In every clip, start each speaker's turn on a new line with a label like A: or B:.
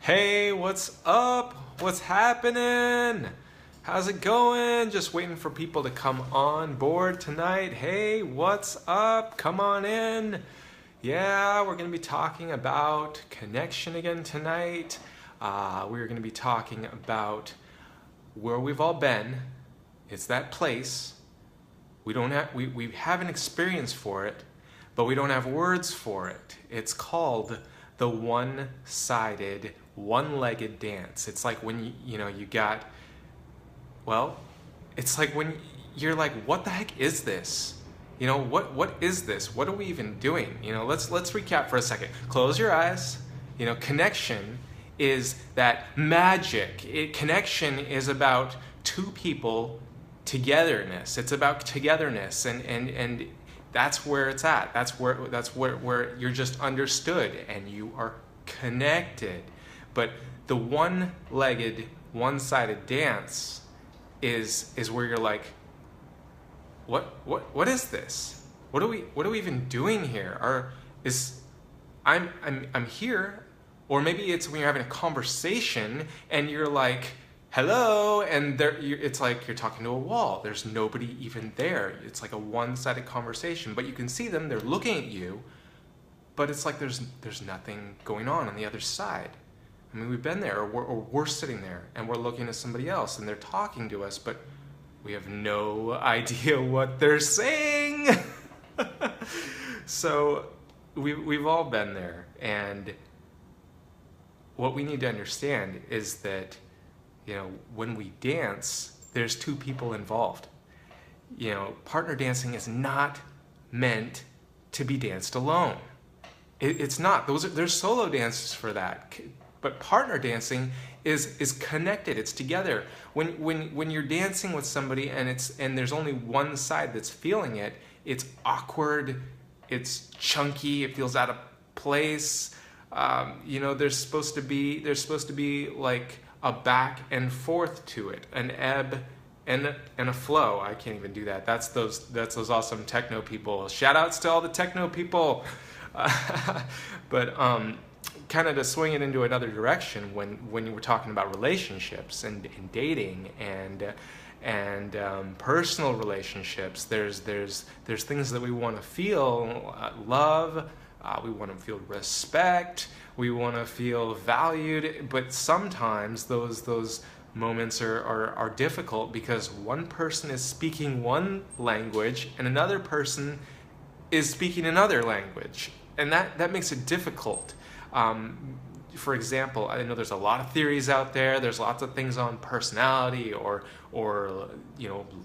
A: Hey, what's up? What's happening? How's it going? Just waiting for people to come on board tonight. Hey, what's up? Come on in. Yeah, we're going to be talking about connection again tonight. We're going to be talking about where we've all been. It's that place. We have an experience for it, but we don't have words for it. It's called the one-sided, one-legged dance. It's like when it's like when you're like, what the heck is this? What is this? What are we even doing? Let's recap for a second. Close your eyes. Connection is that magic. Connection is about two people togetherness. It's about togetherness, and that's where it's at. That's where you're just understood and you are connected. But the one-legged, one-sided dance is where you're like, what is this? What are we even doing here? I'm here, or maybe it's when you're having a conversation and you're like, hello, and it's like you're talking to a wall. There's nobody even there. It's like a one-sided conversation, but you can see them. They're looking at you, but it's like there's nothing going on the other side. I mean, we've been there, or we're sitting there, and we're looking at somebody else, and they're talking to us, but we have no idea what they're saying. So we've all been there, and what we need to understand is that when we dance, there's two people involved. Partner dancing is not meant to be danced alone. It's not. There's solo dances for that. But partner dancing is connected. It's together. When you're dancing with somebody and there's only one side that's feeling it, it's awkward, it's chunky, it feels out of place. There's supposed to be like a back and forth to it, an ebb and a flow. I can't even do that. That's those awesome techno people. Shout outs to all the techno people. But kind of to swing it into another direction, when you were talking about relationships and dating and personal relationships, there's things that we want to feel, love. We want to feel respect. We want to feel valued. But sometimes those moments are difficult because one person is speaking one language and another person is speaking another language, and that makes it difficult. For example, I know there's a lot of theories out there. There's lots of things on personality or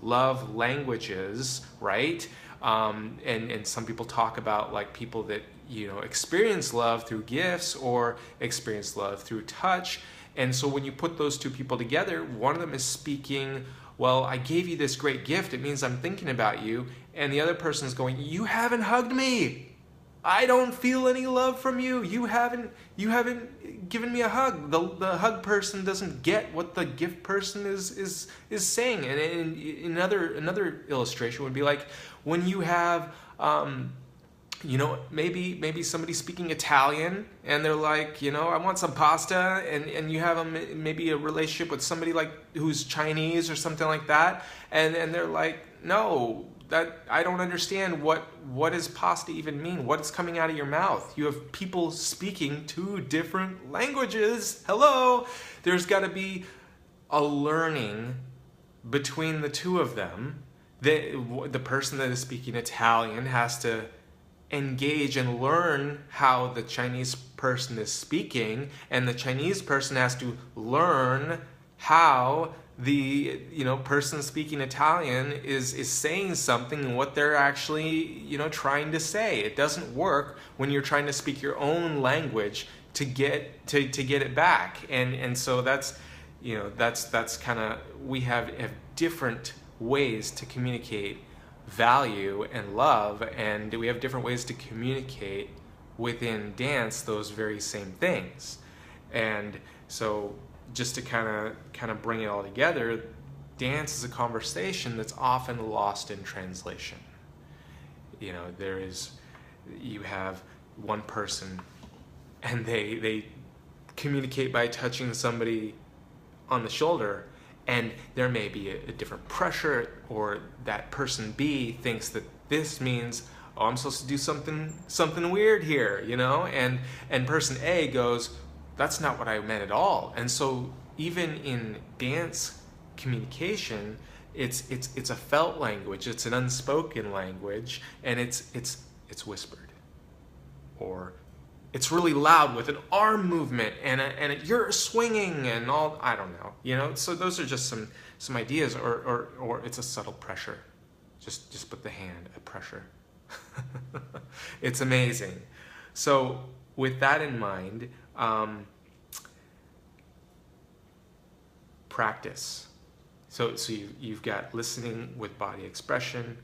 A: love languages, right? And some people talk about like people that experience love through gifts or experience love through touch. And so when you put those two people together, one of them is speaking, well, I gave you this great gift, it means I'm thinking about you. And the other person is going, you haven't hugged me. I don't feel any love from you. You haven't given me a hug. The hug person doesn't get what the gift person is saying. And another illustration would be like when you have maybe somebody speaking Italian and they're like, I want some pasta, and you have maybe a relationship with somebody like who's Chinese or something like that, and they're like, no, that I don't understand what does pasta even mean? What is coming out of your mouth? You have people speaking two different languages. Hello, there's got to be a learning between the two of them. The person that is speaking Italian has to engage and learn how the Chinese person is speaking, and the Chinese person has to learn how the person speaking Italian is saying something and what they're actually trying to say. It doesn't work when you're trying to speak your own language to get it back, and so that's kind of, we have different ways to communicate value and love, and we have different ways to communicate within dance those very same things. And so just to kind of bring it all together, dance is a conversation that's often lost in translation. You have one person and they communicate by touching somebody on the shoulder, and there may be a different pressure, or that person B thinks that this means, oh, I'm supposed to do something weird here, you know, and person A goes, that's not what I meant at all. And so even in dance communication, it's a felt language, it's an unspoken language, and it's whispered, or it's really loud with an arm movement and you're swinging and all, I don't know, you know. So those are just some ideas, or it's a subtle pressure. Just put the hand at pressure. It's amazing. So with that in mind, practice. So you've got listening with body expression.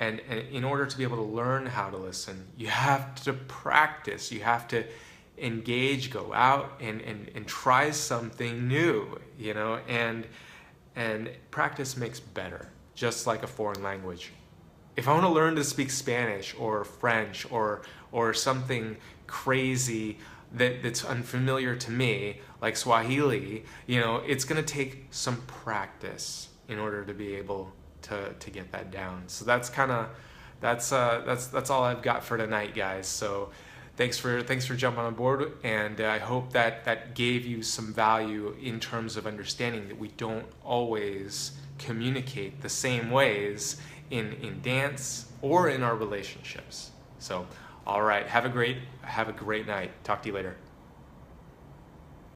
A: And in order to be able to learn how to listen, you have to practice. You have to engage, go out and try something new, you know, and practice makes better, just like a foreign language. If I want to learn to speak Spanish or French or something crazy that's unfamiliar to me, like Swahili, you know, it's going to take some practice in order to be able to get that down. So that's all I've got for tonight, guys. So thanks for jumping on board, and I hope that gave you some value in terms of understanding that we don't always communicate the same ways in dance or in our relationships. So all right, have a great night. Talk to you later.